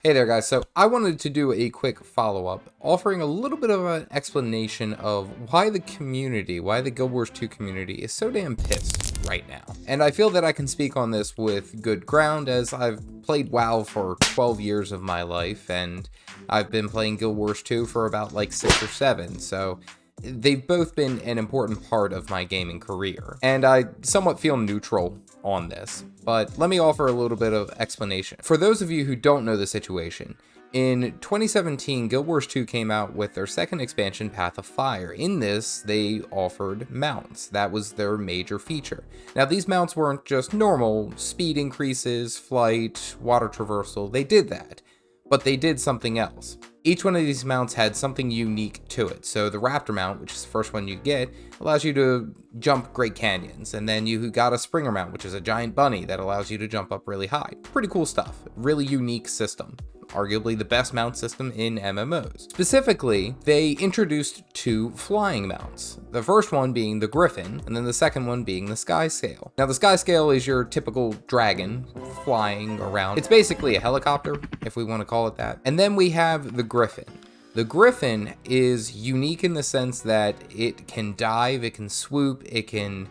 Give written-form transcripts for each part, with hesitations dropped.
Hey there guys, so I wanted to do a quick follow-up, offering a little bit of an explanation of why the Guild Wars 2 community is so damn pissed right now. And I feel that I can speak on this with good ground, as I've played WoW for 12 years of my life, and I've been playing Guild Wars 2 for about like 6 or 7, so they've both been an important part of my gaming career, and I somewhat feel neutral on this, but let me offer a little bit of explanation. For those of you who don't know the situation, in 2017, Guild Wars 2 came out with their second expansion, Path of Fire. In this, they offered mounts. That was their major feature. Now, these mounts weren't just normal speed increases, flight, water traversal. They did that, but they did something else. Each one of these mounts had something unique to it. So the Raptor mount, which is the first one you get, allows you to jump Great Canyons. And then you got a Springer mount, which is a giant bunny that allows you to jump up really high. Pretty cool stuff. Really unique system. Arguably the best mount system in MMOs. Specifically, they introduced 2 flying mounts. The first one being the Griffin, and then the second one being the Skyscale. Now the Skyscale is your typical dragon flying around. It's basically a helicopter, if we want to call it that. And then we have the Griffin. The Griffin is unique in the sense that it can dive, it can swoop, it can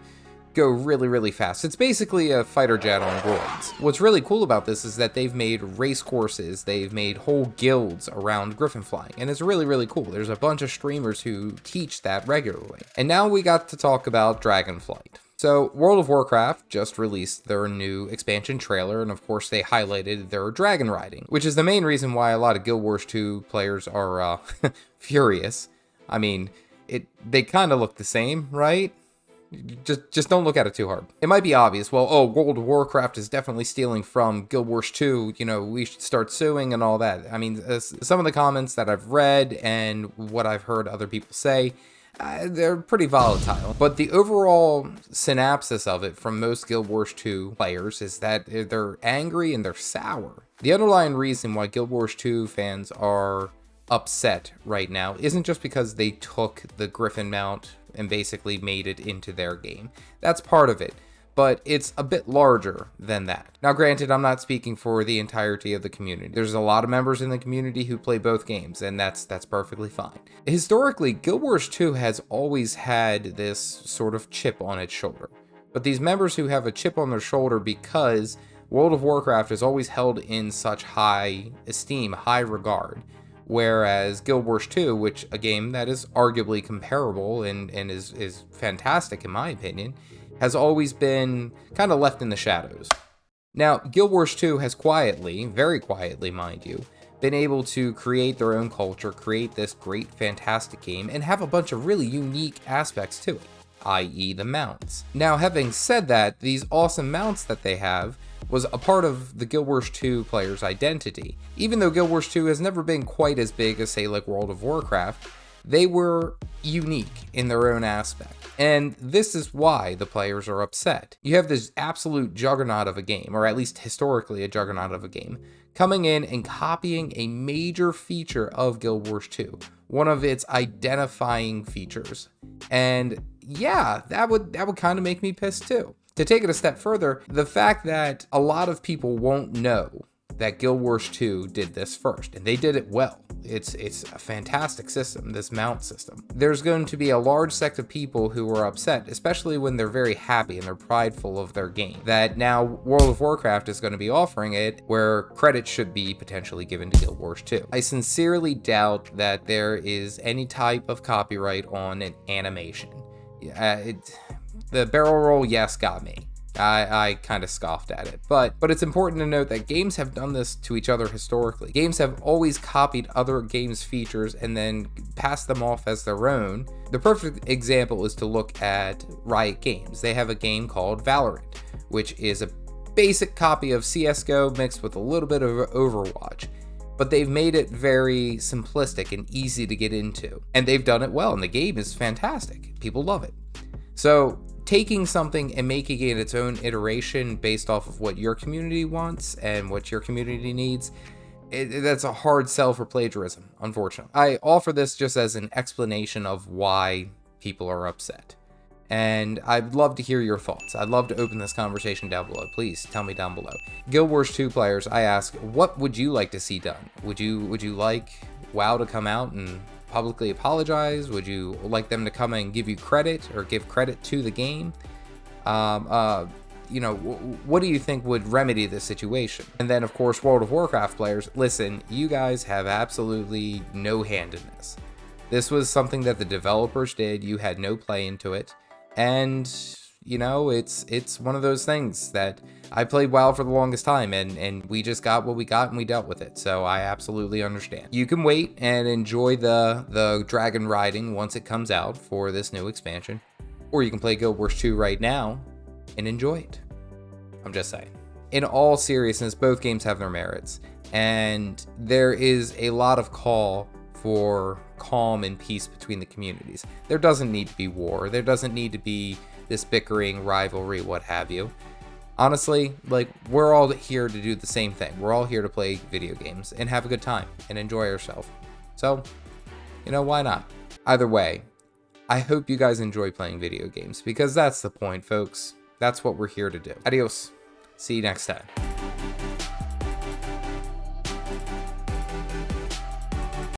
go really, really fast. It's basically a fighter jet on roids. What's really cool about this is that they've made race courses, they've made whole guilds around Griffin flying, and it's really, really cool. There's a bunch of streamers who teach that regularly. And now we got to talk about Dragonflight. So World of Warcraft just released their new expansion trailer, and of course they highlighted their dragon riding, which is the main reason why a lot of Guild Wars 2 players are furious. I mean, they kind of look the same, right? Just don't look at it too hard. It might be obvious, well, oh, World of Warcraft is definitely stealing from Guild Wars 2, you know, we should start suing and all that. I mean, some of the comments that I've read and what I've heard other people say, they're pretty volatile. But the overall synopsis of it from most Guild Wars 2 players is that they're angry and they're sour. The underlying reason why Guild Wars 2 fans are upset right now isn't just because they took the Griffin mount and basically made it into their game. That's part of it, but it's a bit larger than that. Now granted, I'm not speaking for the entirety of the community. There's a lot of members in the community who play both games, and that's perfectly fine. Historically, Guild Wars 2 has always had this sort of chip on its shoulder, but these members who have a chip on their shoulder because World of Warcraft is always held in such high esteem, high regard, whereas Guild Wars 2, which a game that is arguably comparable and is fantastic in my opinion, has always been kind of left in the shadows. Now, Guild Wars 2 has quietly, very quietly mind you, been able to create their own culture, create this great fantastic game, and have a bunch of really unique aspects to it, i.e. the mounts. Now, having said that, these awesome mounts that they have was a part of the Guild Wars 2 player's identity. Even though Guild Wars 2 has never been quite as big as, say, like World of Warcraft, they were unique in their own aspect. And this is why the players are upset. You have this absolute juggernaut of a game, or at least historically a juggernaut of a game, coming in and copying a major feature of Guild Wars 2, one of its identifying features. And yeah, that would kind of make me pissed too. To take it a step further, the fact that a lot of people won't know that Guild Wars 2 did this first, and they did it well. It's a fantastic system, this mount system. There's going to be a large sect of people who are upset, especially when they're very happy and they're prideful of their game, that now World of Warcraft is going to be offering it where credit should be potentially given to Guild Wars 2. I sincerely doubt that there is any type of copyright on an animation. The barrel roll, yes, got me. I kind of scoffed at it, but it's important to note that games have done this to each other historically. Games have always copied other games' features and then passed them off as their own. The perfect example is to look at Riot Games. They have a game called Valorant, which is a basic copy of CSGO mixed with a little bit of Overwatch, but they've made it very simplistic and easy to get into, and they've done it well, and the game is fantastic. People love it. So taking something and making it its own iteration based off of what your community wants and what your community needs, that's a hard sell for plagiarism, unfortunately. I offer this just as an explanation of why people are upset. And I'd love to hear your thoughts. I'd love to open this conversation down below. Please tell me down below. Guild Wars 2 players, I ask, what would you like to see done? Would you like WoW to come out and publicly apologize? Would you like them to come and give you credit or give credit to the game? You know, what do you think would remedy this situation? And then, of course, World of Warcraft players, listen, you guys have absolutely no hand in this. This was something that the developers did. You had no play into it. And, you know, it's one of those things that I played WoW for the longest time, and we just got what we got and we dealt with it. So I absolutely understand. You can wait and enjoy the dragon riding once it comes out for this new expansion. Or you can play Guild Wars 2 right now and enjoy it. I'm just saying. In all seriousness, both games have their merits. And there is a lot of call for calm and peace between the communities. There doesn't need to be war. There doesn't need to be this bickering, rivalry, what have you. Honestly, like, we're all here to do the same thing. We're all here to play video games and have a good time and enjoy ourselves. So, you know, why not? Either way, I hope you guys enjoy playing video games, because that's the point, folks. That's what we're here to do. Adios. See you next time.